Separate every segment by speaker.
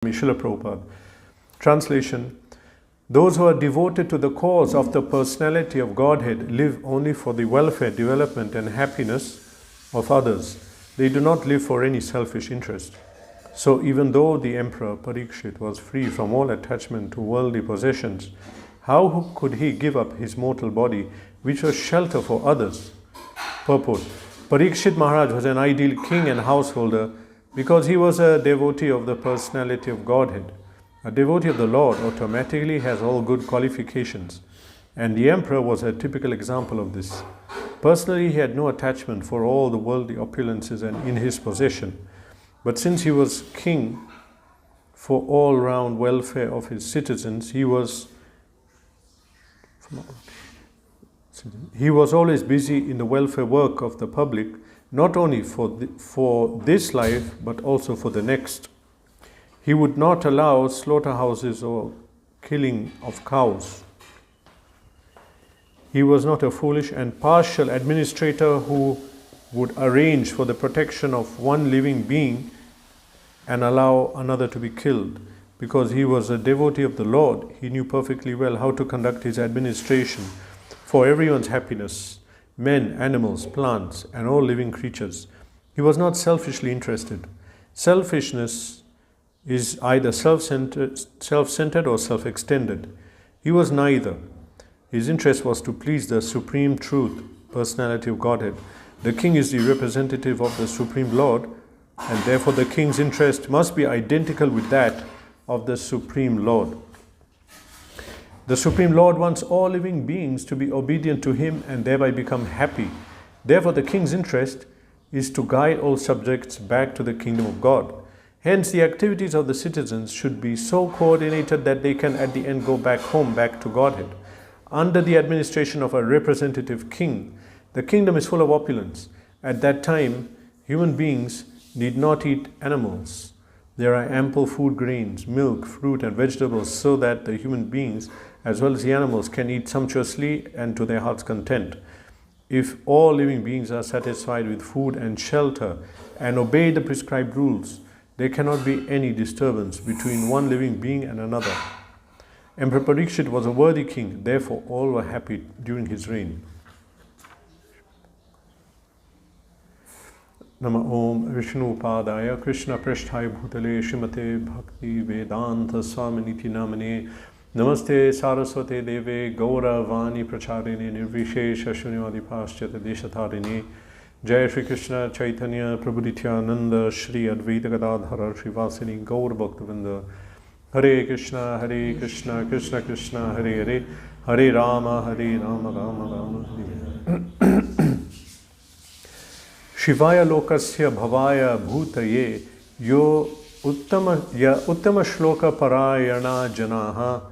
Speaker 1: Srila Prabhupada. Translation: those who are devoted to the cause of the personality of Godhead live only for the welfare, development and happiness of others. They do not live for any selfish interest. So even though the Emperor Parikshit was free from all attachment to worldly possessions, how could he give up his mortal body, which was shelter for others? Purport: Parikshit Maharaj was an ideal king and householder because he was a devotee of the personality of Godhead. A devotee of the Lord automatically has all good qualifications, and the emperor was a typical example of this. Personally, he had no attachment for all the worldly opulences and in his possession, but since he was king for all-round welfare of his citizens, he was always busy in the welfare work of the public, not only for this life, but also for the next. He would not allow slaughterhouses or killing of cows. He was not a foolish and partial administrator who would arrange for the protection of one living being and allow another to be killed. Because he was a devotee of the Lord, he knew perfectly well how to conduct his administration for everyone's happiness, men, animals, plants, and all living creatures. He was not selfishly interested. Selfishness is either self-centered or self-extended. He was neither. His interest was to please the Supreme Truth, personality of Godhead. The king is the representative of the Supreme Lord, and therefore the king's interest must be identical with that of the Supreme Lord. The Supreme Lord wants all living beings to be obedient to him and thereby become happy. Therefore, the king's interest is to guide all subjects back to the kingdom of God. Hence, the activities of the citizens should be so coordinated that they can at the end go back home, back to Godhead. Under the administration of a representative king, the kingdom is full of opulence. At that time, human beings need not eat animals. There are ample food grains, milk, fruit and vegetables so that the human beings as well as the animals can eat sumptuously and to their heart's content. If all living beings are satisfied with food and shelter and obey the prescribed rules, there cannot be any disturbance between one living being and another. Emperor Parikshit was a worthy king, therefore all were happy during his reign. Nama Om Vishnu Padaya Krishna Prashthaya Bhutale Shrimate Bhakti Vedanta Swaminiti Namane Namaste Saraswate Deve Gaura Vani Pracharine Nirvishesha Shunyavadi Paschata Deshatarine Jai Shri Krishna Chaitanya Prabhu Nityananda Shri Advaita Gadadhara Srivasini Gaur Bhaktavinda Hare Krishna Krishna Krishna Hare Hare Hare Rama Rama Rama Hare Shivaya Lokasya Bhavaya Bhutaye Yo Uttama Shloka Parayana Janaha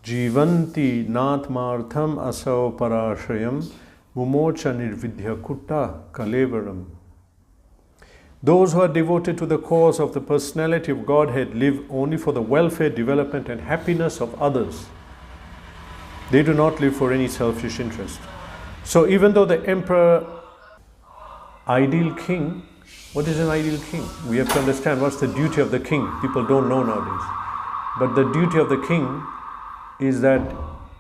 Speaker 1: Jivanti Natmartham Asau Parashayam Mumocha Nirvidya Kutta Kalevaram. Those who are devoted to the cause of the personality of Godhead live only for the welfare, development and happiness of others. They do not live for any selfish interest. So even though the emperor, ideal king, what is an ideal king? We have to understand what's the duty of the king. People don't know nowadays. But the duty of the king is that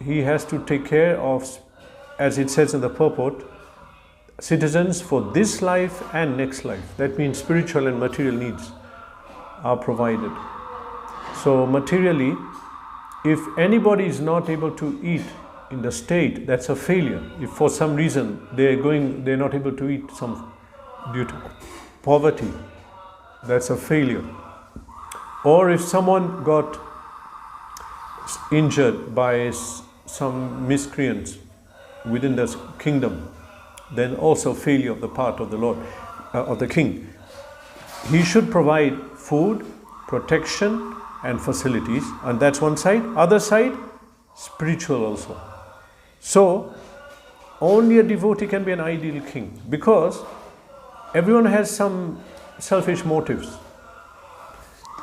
Speaker 1: he has to take care of, as it says in the purport, citizens for this life and next life. That means spiritual and material needs are provided. So materially, if anybody is not able to eat in the state, that's a failure. If for some reason they're not able to eat due to poverty, that's a failure. Or if someone got injured by some miscreants within the kingdom, then also failure of the part of the Lord, of the king. He should provide food, protection and facilities, and that's one side. Other side, spiritual also. So, only a devotee can be an ideal king, because everyone has some selfish motives.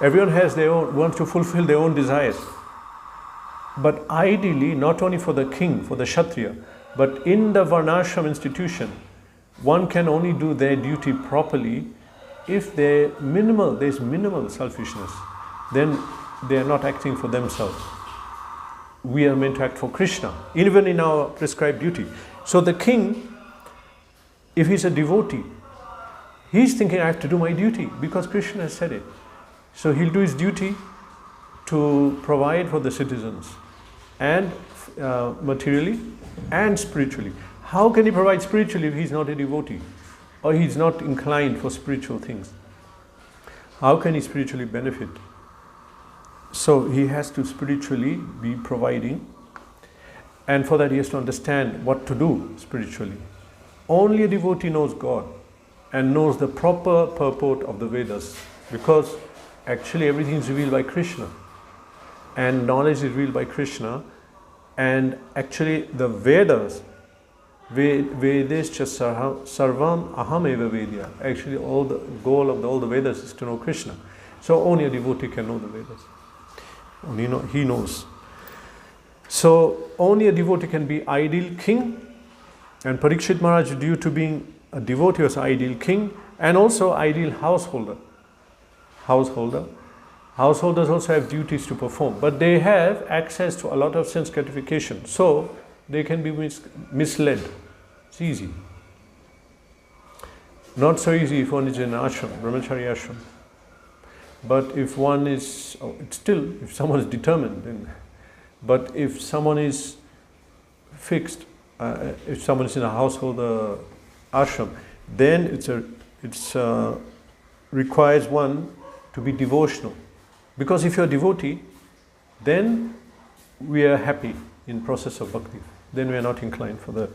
Speaker 1: Everyone has wants to fulfill their own desires. But ideally, not only for the king, for the Kshatriya, but in the Varnashram institution, one can only do their duty properly if there's minimal selfishness. then they are not acting for themselves. We are meant to act for Krishna, even in our prescribed duty. So the king, if he's a devotee, he's thinking, I have to do my duty because Krishna has said it. So he'll do his duty to provide for the citizens, and materially and spiritually. How can he provide spiritually if he's not a devotee, or he's not inclined for spiritual things? How can he spiritually benefit? So he has to spiritually be providing, and for that he has to understand what to do spiritually. Only a devotee knows God and knows the proper purport of the Vedas, because actually everything is revealed by Krishna, and knowledge is revealed by Krishna, and actually the Vedas, Vedescha sarvam aham eva vedya. Actually all the goal of all the Vedas is to know Krishna. So only a devotee can know the Vedas. Only he knows. So only a devotee can be ideal king, and Parikshit Maharaj, due to being a devotee, was ideal king and also ideal householder. Householders also have duties to perform, but they have access to a lot of sense gratification, so they can be misled. It's easy. Not so easy if one is in an ashram, brahmachari ashram. But if one is, if someone is determined, then, but if someone is fixed, if someone is in a householder ashram, then it's requires one to be devotional. Because if you're a devotee, then we are happy in process of bhakti. Then we are not inclined for the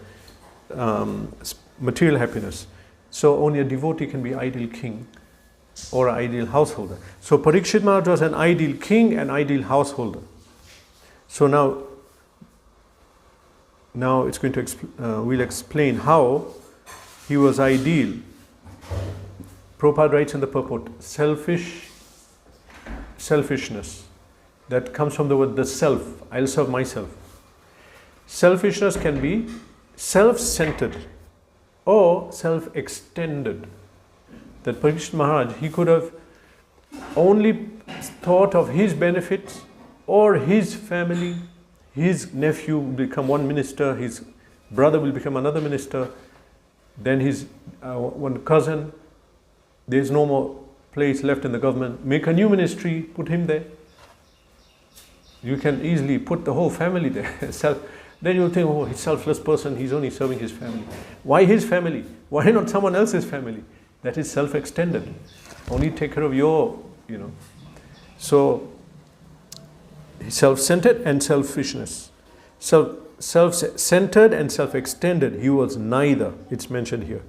Speaker 1: material happiness. So only a devotee can be ideal king or ideal householder. So Parikshit Maharaj was an ideal king and ideal householder. So now it's going to we'll explain how he was ideal. Prabhupada writes in the purport, selfishness. That comes from the word the self. I'll serve myself. Selfishness can be self-centered or self-extended. That Parikshit Maharaj, he could have only thought of his benefits or his family. His nephew will become one minister, his brother will become another minister, then his one cousin, there's no more place left in the government. Make a new ministry, put him there. You can easily put the whole family there. Then you'll think, oh, he's a selfless person, he's only serving his family. Why his family? Why not someone else's family? That is self-extended. Only take care of your, So, self-centered and selfishness. Self-centered and self-extended. He was neither. It's mentioned here.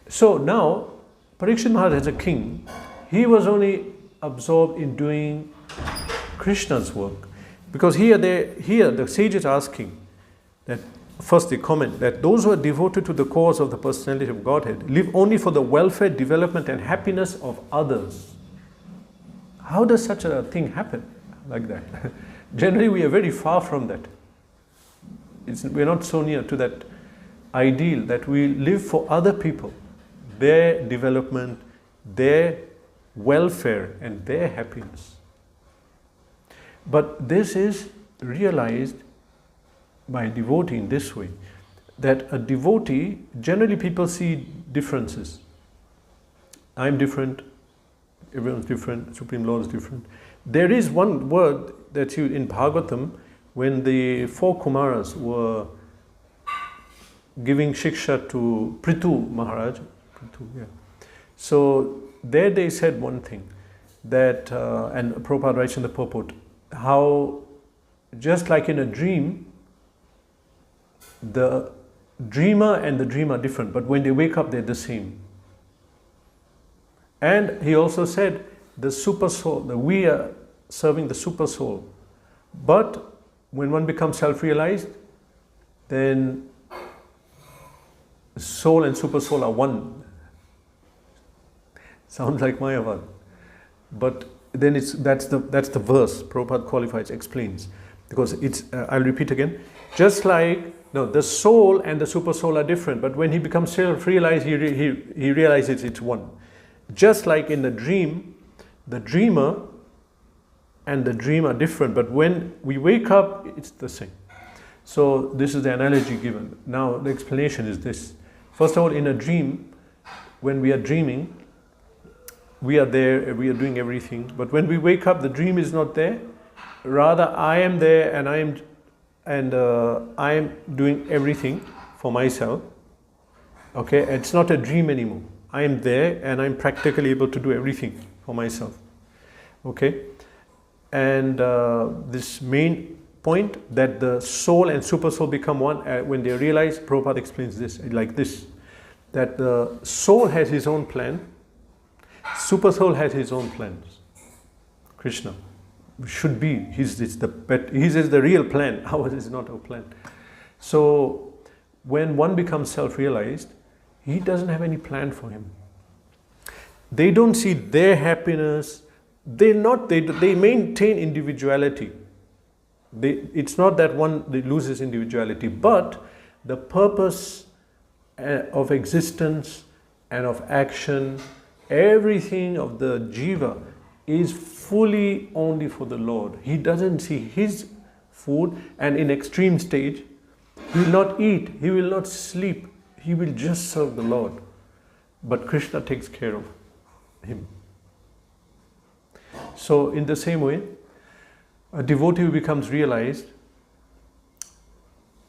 Speaker 1: So now, Parikshit Maharaj as a king, he was only absorbed in doing Krishna's work. Because here the sages are asking that, first they comment that those who are devoted to the cause of the personality of Godhead live only for the welfare, development and happiness of others. How does such a thing happen like that? Generally we are very far from that. We're not so near to that ideal that we live for other people, their development, their welfare and their happiness. But this is realized by a devotee in this way, that a devotee, generally people see differences. I'm different, everyone's different, Supreme Lord is different. There is one word that's used in Bhagavatam when the 4 Kumaras were giving shiksha to Prithu Maharaj. So there they said one thing, that, and Prabhupada writes in the purport, how just like in a dream, the dreamer and the dream are different, but when they wake up they're the same. And he also said the super soul, that we are serving the super soul, but when one becomes self-realized, then soul and super soul are one. Sounds like Mayavad, but then that's the verse Prabhupada qualifies, explains, because it's I'll repeat again, just like the soul and the super soul are different, but when he becomes self-realized, he realizes it's one. Just like in the dream, the dreamer and the dream are different, but when we wake up, it's the same. So this is the analogy given. Now the explanation is this. First of all, in a dream, when we are dreaming, we are there, we are doing everything. But when we wake up, the dream is not there. Rather, I am there and I am doing everything for myself. Okay, it's not a dream anymore. I am there and I'm practically able to do everything for myself. Okay, and this main point that the soul and super soul become one, when they realize, Prabhupada explains this like this, that the soul has his own plan, super soul has his own plans. Krishna should be, his is the real plan, ours is not our plan. So when one becomes self-realized, he doesn't have any plan for him. They don't see their happiness. They maintain individuality. It's not that one loses individuality, but the purpose of existence and of action, everything of the jiva is fully only for the Lord. He doesn't see his food, and in extreme stage, he will not eat, he will not sleep, he will just serve the Lord. But Krishna takes care of him. So in the same way, a devotee who becomes realized,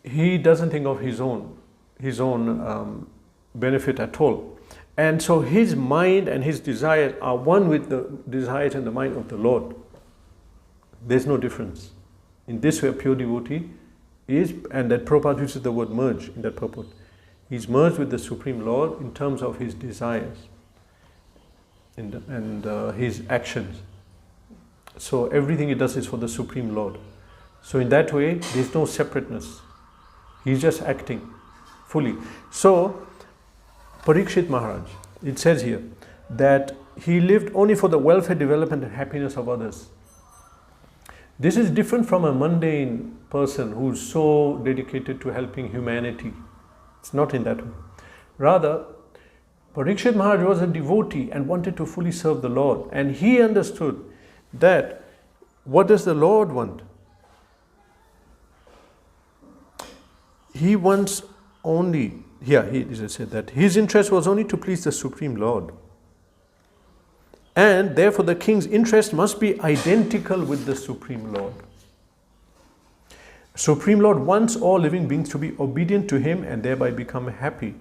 Speaker 1: he doesn't think of his own benefit at all. And so his mind and his desires are one with the desires and the mind of the Lord. There's no difference. In this way, a pure devotee is, and that Prabhupada uses the word merge in that purport. He's merged with the Supreme Lord in terms of his desires and his actions. So everything he does is for the Supreme Lord. So in that way, there's no separateness. He's just acting fully. So Parikshit Maharaj, it says here that he lived only for the welfare, development and happiness of others. This is different from a mundane person who's so dedicated to helping humanity. It's not in that way. Rather, Parikshit Maharaj was a devotee and wanted to fully serve the Lord. And he understood that what does the Lord want? He wants only, he said that his interest was only to please the Supreme Lord. And therefore the king's interest must be identical with the Supreme Lord. Supreme Lord wants all living beings to be obedient to him and thereby become happy.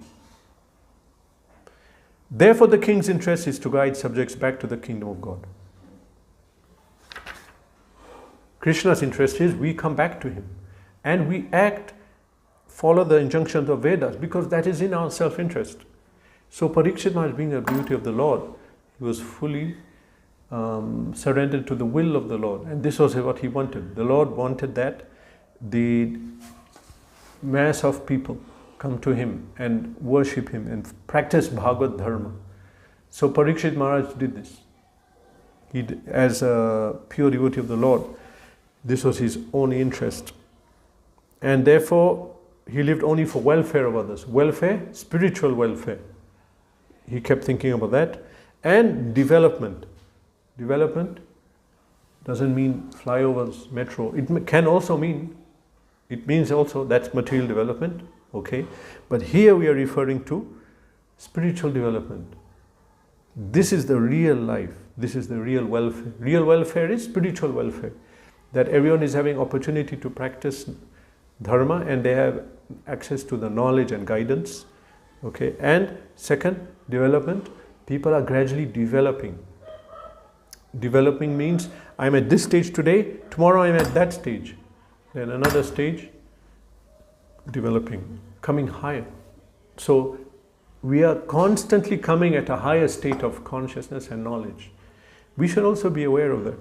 Speaker 1: Therefore the king's interest is to guide subjects back to the kingdom of God. Krishna's interest is we come back to him and we follow the injunctions of Vedas, because that is in our self-interest. So Parikshit Maharaj, being a devotee of the Lord, he was fully surrendered to the will of the Lord, and this was what he wanted. The Lord wanted that the mass of people come to him and worship him and practice Bhagavad Dharma. So Parikshit Maharaj did this. As a pure devotee of the Lord, this was his own interest. And therefore, he lived only for welfare of others. Welfare, spiritual welfare. He kept thinking about that. And development. Development doesn't mean flyovers, metro. It can also mean, it means also that's material development, okay? But here we are referring to spiritual development. This is the real life. This is the real welfare. Real welfare is spiritual welfare. That everyone is having opportunity to practice Dharma and they have access to the knowledge and guidance. Okay, and second, development. People are gradually developing. Developing means I'm at this stage today, tomorrow I'm at that stage. Then another stage, developing, coming higher. So we are constantly coming at a higher state of consciousness and knowledge. We should also be aware of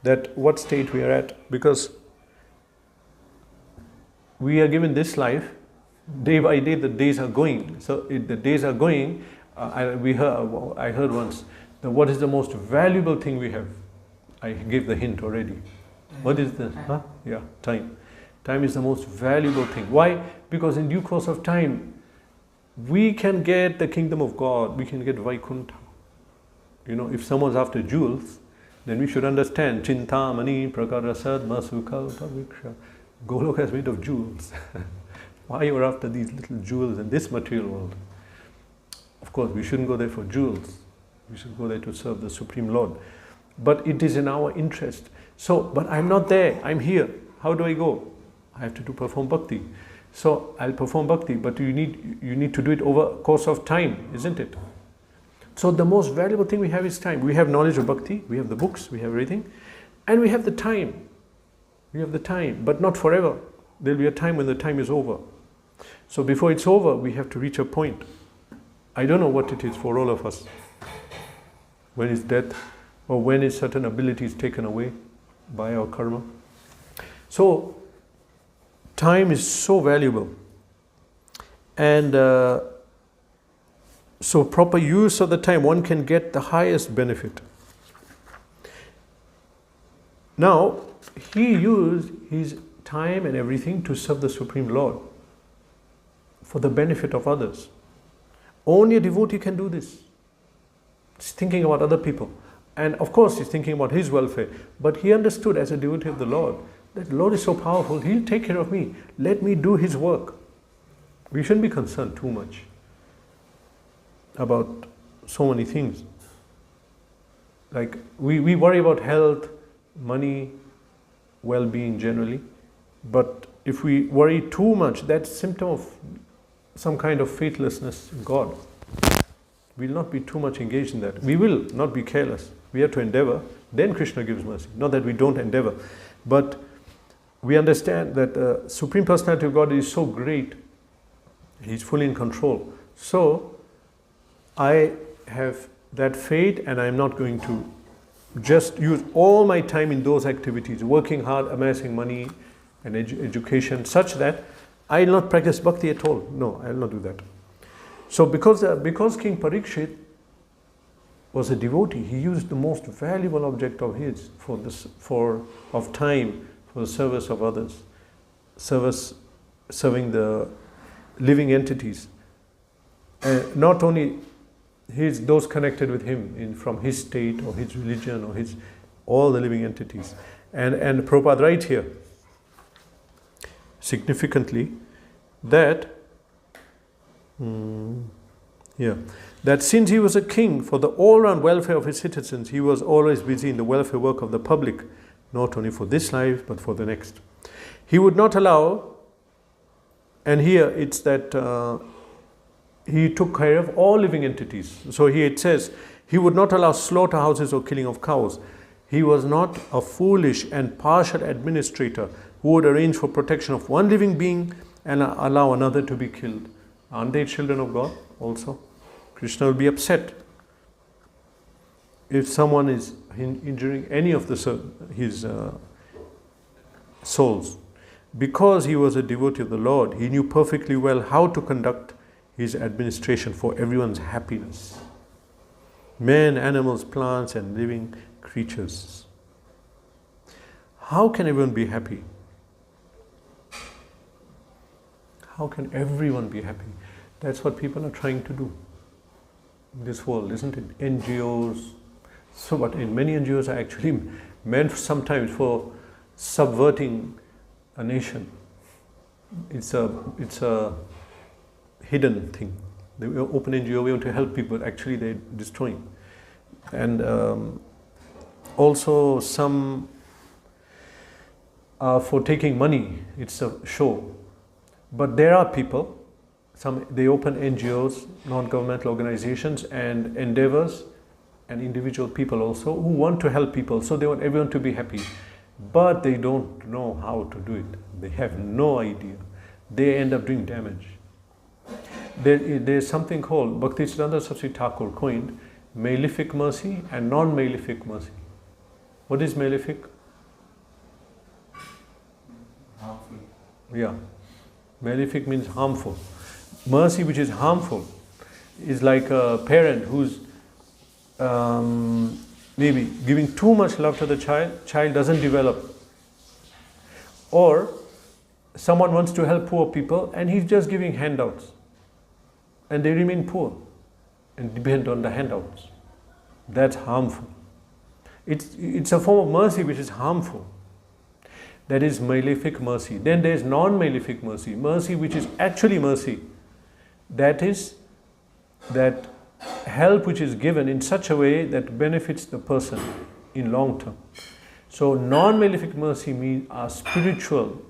Speaker 1: that what state we are at, because we are given this life, day by day the days are going. So the days are going, I heard once, that what is the most valuable thing we have? I gave the hint already. What is this? Huh? Yeah, time. Time is the most valuable thing. Why? Because in due course of time, we can get the kingdom of God, we can get Vaikuntha. if someone's after jewels, then we should understand Chintamani Prakarasad Masukal Paviksha. Goloka is made of jewels. Why you're after these little jewels in this material world? Of course, we shouldn't go there for jewels. We should go there to serve the Supreme Lord. But it is in our interest. So, but I'm not there, I'm here. How do I go? I have to perform bhakti. So I'll perform bhakti, but you need to do it over a course of time, isn't it? So the most valuable thing we have is time. We have knowledge of bhakti, we have the books, we have everything, and we have the time. We have the time, but not forever. There'll be a time when the time is over. So before it's over, we have to reach a point. I don't know what it is for all of us. When is death, or when is certain abilities taken away by our karma. So time is so valuable. And so proper use of the time, one can get the highest benefit. Now, he used his time and everything to serve the Supreme Lord for the benefit of others. Only a devotee can do this. He's thinking about other people. And of course, he's thinking about his welfare. But he understood as a devotee of the Lord, that the Lord is so powerful, He'll take care of me. Let me do His work. We shouldn't be concerned too much about so many things. Like, we worry about health, money, well-being generally. But if we worry too much, that's a symptom of some kind of faithlessness in God. We'll not be too much engaged in that. We will not be careless. We have to endeavor. Then Krishna gives mercy. Not that we don't endeavor. But we understand that the Supreme Personality of God is so great. He's fully in control. So, I have that faith, and I'm not going to just use all my time in those activities, working hard, amassing money and education, such that I will not practice bhakti at all. No, I will not do that. So because King Parikshit was a devotee, he used the most valuable object of his of time for the service of others, serving the living entities. Not only those connected with him from his state or his religion or all the living entities. And Prabhupada writes here, significantly, that that since he was a king, for the all-round welfare of his citizens, he was always busy in the welfare work of the public, not only for this life, but for the next. He would not allow, and here it's that he took care of all living entities. So here it says, he would not allow slaughterhouses or killing of cows. He was not a foolish and partial administrator who would arrange for protection of one living being and allow another to be killed. Aren't they children of God also? Krishna will be upset if someone is injuring any of his souls. Because he was a devotee of the Lord, he knew perfectly well how to conduct his administration for everyone's happiness. Men, animals, plants, and living creatures. How can everyone be happy? How can everyone be happy? That's what people are trying to do in this world, isn't it? NGOs. So what? In many NGOs are actually meant sometimes for subverting a nation. It's a hidden thing. They open NGO, we want to help people. Actually, they're destroying. And also some are for taking money. It's a show. But there are people, they open NGOs, non-governmental organizations and endeavors, and individual people also, who want to help people. So they want everyone to be happy. But they don't know how to do it. They have no idea. They end up doing damage. There's something called, Bhaktisiddhanta Saraswati Thakur coined, malefic mercy and non-malefic mercy. What is malefic?
Speaker 2: Harmful.
Speaker 1: Yeah. Malefic means harmful. Mercy, which is harmful, is like a parent who's maybe giving too much love to the child doesn't develop. Or someone wants to help poor people and he's just giving handouts. And they remain poor and depend on the handouts. That's harmful. It's a form of mercy which is harmful. That is malefic mercy. Then there is non-malefic mercy, mercy which is actually mercy. That is that help which is given in such a way that benefits the person in long term. So non-malefic mercy means are spiritual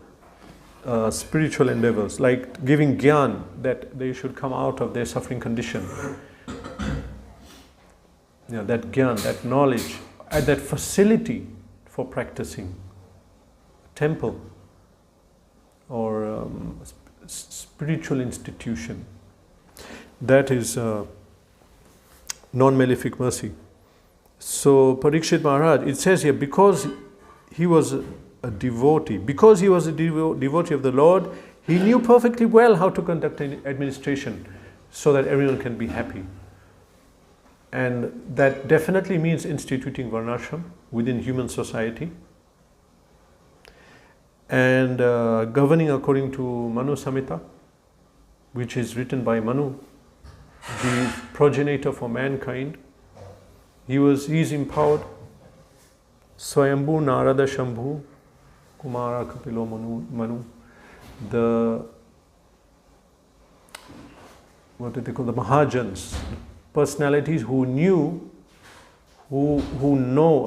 Speaker 1: endeavors, like giving gyan, that they should come out of their suffering condition. That gyan, that knowledge, and that facility for practicing. Temple or spiritual institution. That is non-malefic mercy. So Parikshit Maharaj, it says here, because he was a devotee, because he was a devotee of the Lord, he knew perfectly well how to conduct an administration so that everyone can be happy. And that definitely means instituting varnashram within human society and governing according to Manu Samhita, which is written by Manu, the progenitor for mankind. He is empowered. Swayambhu Narada Shambhu Kumara Kapilo Manu. What do they call the Mahajans, personalities who know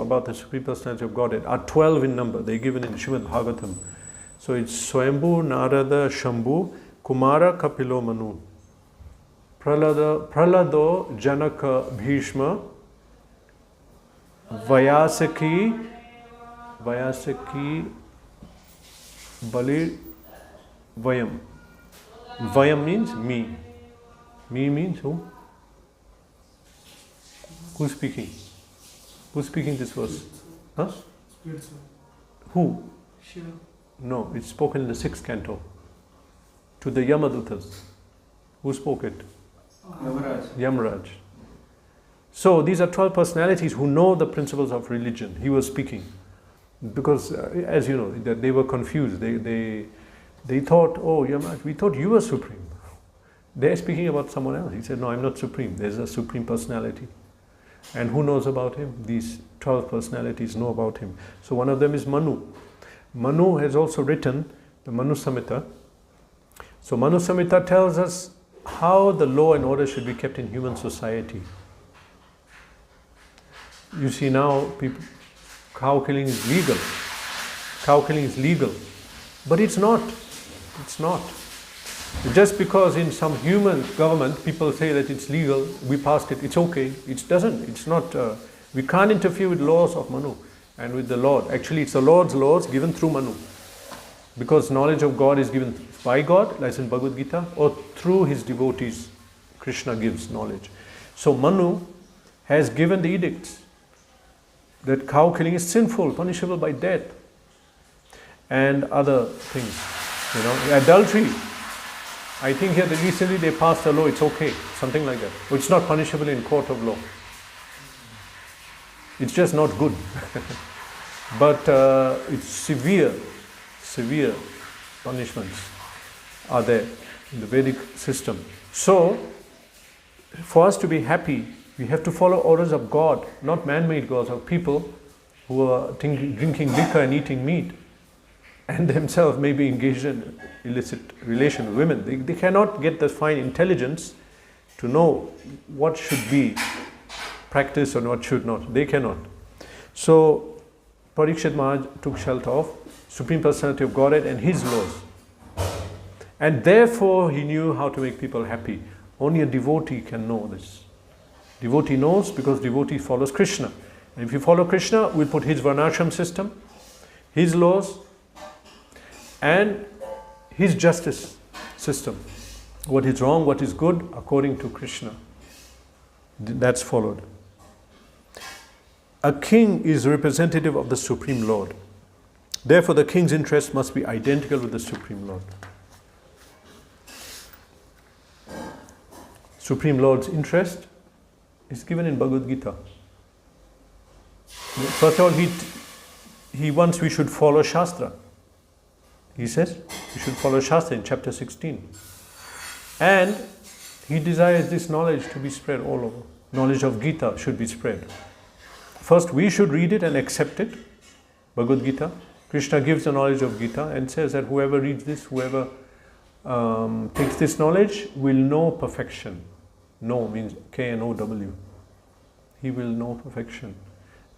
Speaker 1: about the Supreme Personality of Godhead are 12 in number. They're given in Srimad Bhagavatam. So it's Swayambhu Narada Shambhu Kumara Kapilo Manu. Pralado Janaka Bhishma Vyasaki Bali Vayam. Vayam means me. Me means who? Who's speaking? Who's speaking this verse? Huh? Who?
Speaker 2: Shiva.
Speaker 1: No, it's spoken in the 6th canto. To the Yamadutas. Who spoke it? Yamaraj. So these are 12 personalities who know the principles of religion. He was speaking. Because, as you know, they were confused. They thought, oh, Yamaraj, we thought you were supreme. They're speaking about someone else. He said, no, I'm not supreme. There's a supreme personality. And who knows about him? These 12 personalities know about him. So one of them is Manu. Manu has also written the Manu Samhita. So Manu Samhita tells us how the law and order should be kept in human society. You see now, cow killing is legal. Cow killing is legal. But it's not. It's not. Just because in some human government people say that it's legal, we passed it, it's okay. It doesn't. It's not. We can't interfere with laws of Manu and with the Lord. Actually, it's the Lord's laws given through Manu. Because knowledge of God is given by God, like in Bhagavad Gita, or through his devotees. Krishna gives knowledge. So Manu has given the edicts that cow killing is sinful, punishable by death, and other things. Adultery. I think here that recently they passed a law, it's okay, something like that. It's not punishable in court of law. It's just not good. But it's severe punishments are there in the Vedic system. So, for us to be happy, we have to follow orders of God, not man-made gods, of people who are drinking liquor and eating meat, and themselves may be engaged in illicit relation with women. They cannot get the fine intelligence to know what should be practiced and what should not. They cannot. So Parikshit Maharaj took shelter of Supreme Personality of Godhead and his laws. And therefore he knew how to make people happy. Only a devotee can know this. Devotee knows because devotee follows Krishna. And if you follow Krishna, we'll put his varnashram system, his laws, and his justice system. What is wrong, what is good, according to Krishna. That's followed. A king is representative of the Supreme Lord. Therefore, the king's interest must be identical with the Supreme Lord. Supreme Lord's interest is given in Bhagavad Gita. First of all, he wants we should follow Shastra. He says we should follow Shastra in chapter 16. And he desires this knowledge to be spread all over. knowledge of Gita should be spread. First, we should read it and accept it, Bhagavad Gita. Krishna gives the knowledge of Gita and says that whoever reads this, whoever takes this knowledge will know perfection. Know means K-N-O-W. He will know perfection.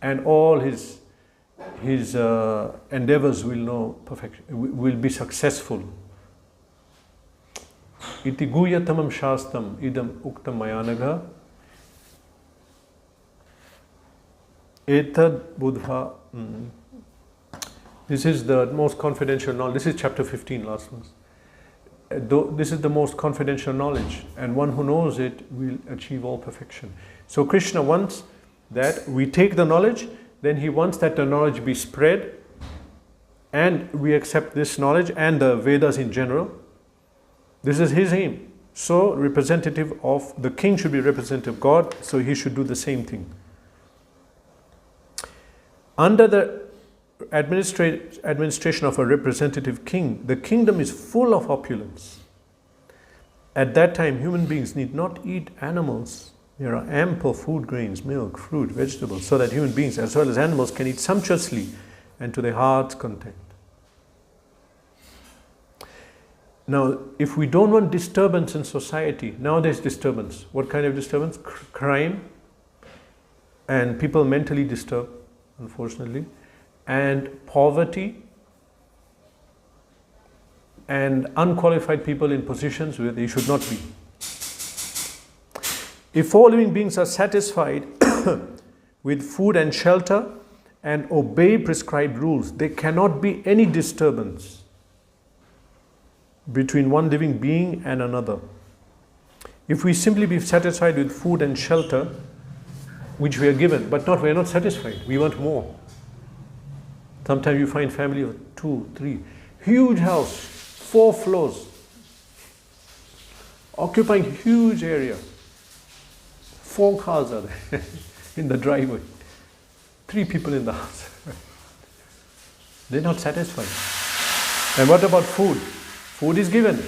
Speaker 1: And all his endeavors will know perfection, will be successful. Iti guyatamam shastam idam uktam mayanaga etad buddha. This is the most confidential knowledge. This is chapter 15, last verse. This is the most confidential knowledge, and one who knows it will achieve all perfection. So Krishna wants that we take the knowledge, then he wants that the knowledge be spread, and we accept this knowledge and the Vedas in general. This is his aim. So representative of the king should be representative of God, so he should do the same thing. Under the administration of a representative king, the kingdom is full of opulence. At that time, human beings need not eat animals. There are ample food grains, milk, fruit, vegetables, so that human beings as well as animals can eat sumptuously and to their heart's content. Now, if we don't want disturbance in society, now there's disturbance. What kind of disturbance? Crime, and people mentally disturbed, unfortunately, and poverty, and unqualified people in positions where they should not be. If all living beings are satisfied with food and shelter and obey prescribed rules, there cannot be any disturbance between one living being and another. If we simply be satisfied with food and shelter, which we are given, but we are not satisfied, we want more. Sometimes you find family of 2, 3, huge house, 4 floors, occupying huge area. 4 cars are there in the driveway. 3 people in the house. They're not satisfied. And what about food? Food is given.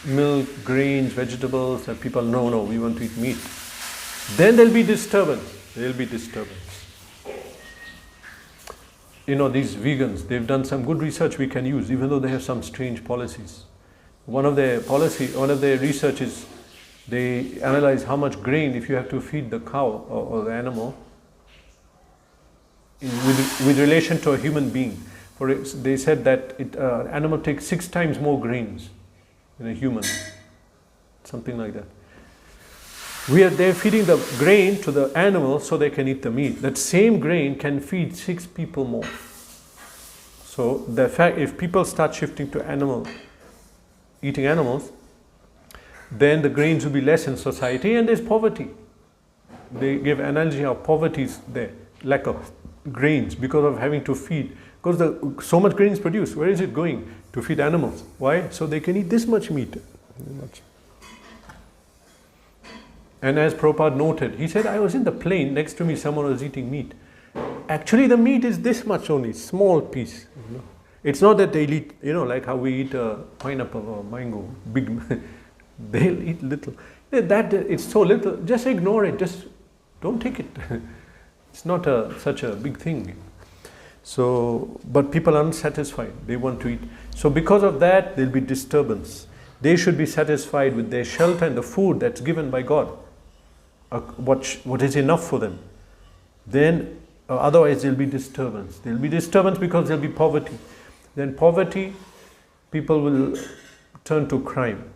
Speaker 1: Milk, grains, vegetables, and people, no, we want to eat meat. Then there'll be disturbance. There'll be disturbance. You know, these vegans, they've done some good research we can use, even though they have some strange policies. One of their research is they analyze how much grain, if you have to feed the cow or the animal, with relation to a human being. They said that an animal takes 6 times more grains than a human, something like that. They're feeding the grain to the animal so they can eat the meat. That same grain can feed 6 people more. So the fact, if people start shifting to eating animals, then the grains will be less in society, and there's poverty. They give analogy how poverty is there, lack of grains because of having to feed. Because so much grain is produced, where is it going? To feed animals. Why? So they can eat this much meat. And as Prabhupada noted, he said, I was in the plane, next to me someone was eating meat. Actually the meat is this much only, small piece. It's not that they'll eat, like how we eat a pineapple or mango, big. They'll eat little. It's so little, just ignore it, just don't take it. It's not such a big thing. So, but people are unsatisfied, they want to eat. So because of that, there'll be disturbance. They should be satisfied with their shelter and the food that's given by God. What is enough for them. Then, otherwise there'll be disturbance. There'll be disturbance because there'll be poverty. Then poverty, people will turn to crime.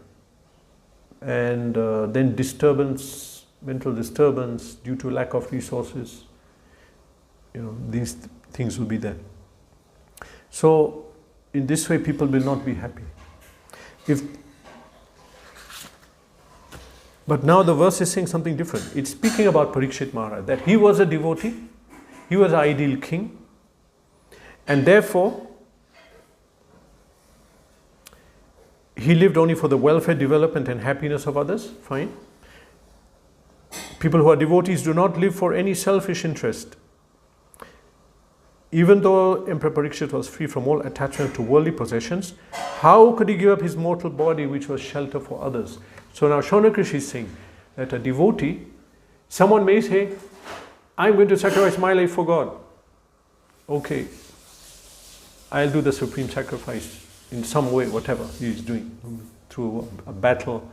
Speaker 1: And then disturbance, mental disturbance due to lack of resources. These things will be there. So, in this way, people will not be happy. But now the verse is saying something different. It's speaking about Parikshit Maharaj, that he was a devotee, he was an ideal king, and therefore, he lived only for the welfare, development and happiness of others. Fine. People who are devotees do not live for any selfish interest. Even though Emperor Parikshit was free from all attachment to worldly possessions, how could he give up his mortal body which was shelter for others? So now Shaunakrishi is saying that a devotee Someone may say, I'm going to sacrifice my life for God. Okay, I'll do the supreme sacrifice in some way, whatever he is doing, through a battle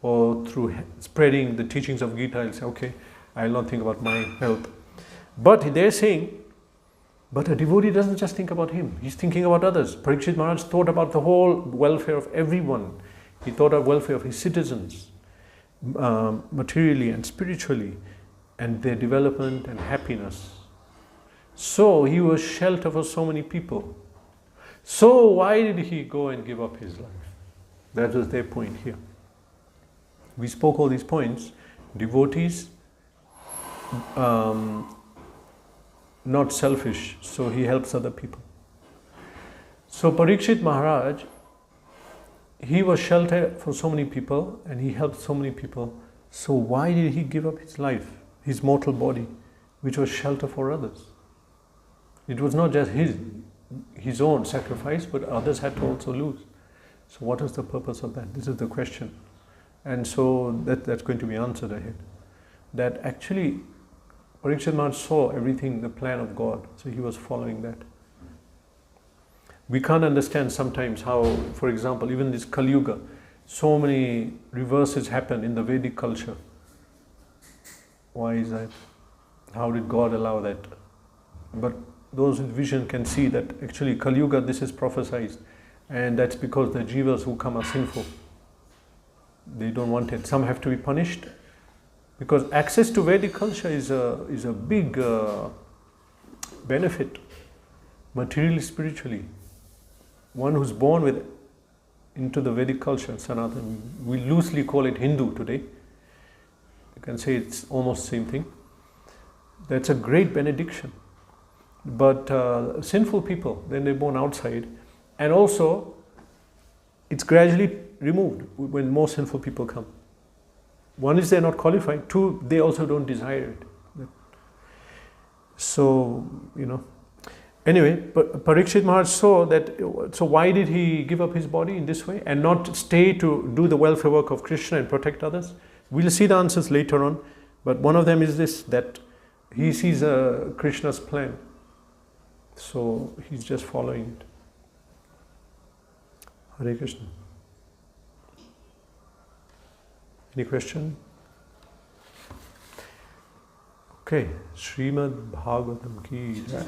Speaker 1: or through spreading the teachings of Gita. I'll say, okay, I'll not think about my health. But they're saying, but a devotee doesn't just think about him, he's thinking about others. Parikshit Maharaj thought about the whole welfare of everyone. He thought of welfare of his citizens, materially and spiritually, and their development and happiness. So he was shelter for so many people. So why did he go and give up his life? That was their point here. We spoke all these points. Devotees, not selfish, so he helps other people. So Parikshit Maharaj, he was shelter for so many people and he helped so many people. So why did he give up his life, his mortal body, which was shelter for others? It was not just his own sacrifice, but others had to also lose. So what is the purpose of that? This is the question. And so that's going to be answered ahead. That actually Parikshit Maharaj saw everything, the plan of God, so he was following that. We can't understand sometimes how, for example, even this Kali Yuga, so many reverses happen in the Vedic culture. Why is that? How did God allow that? But those with vision can see that actually Kali Yuga, this is prophesied, and that's because the jivas who come are sinful. They don't want it. Some have to be punished. Because access to Vedic culture is a big benefit, materially, spiritually. One who's born into the Vedic culture, Sanatana, we loosely call it Hindu today. You can say it's almost the same thing. That's a great benediction. But sinful people, then they're born outside. And also, it's gradually removed when more sinful people come. One is they're not qualified. Two, they also don't desire it. So, Anyway, Parikshit Maharaj saw that, so why did he give up his body in this way and not stay to do the welfare work of Krishna and protect others? We'll see the answers later on. But one of them is this, that he sees Krishna's plan. So he's just following it. Hare Krishna. Any question? Okay, Srimad Bhagavatam ki jai.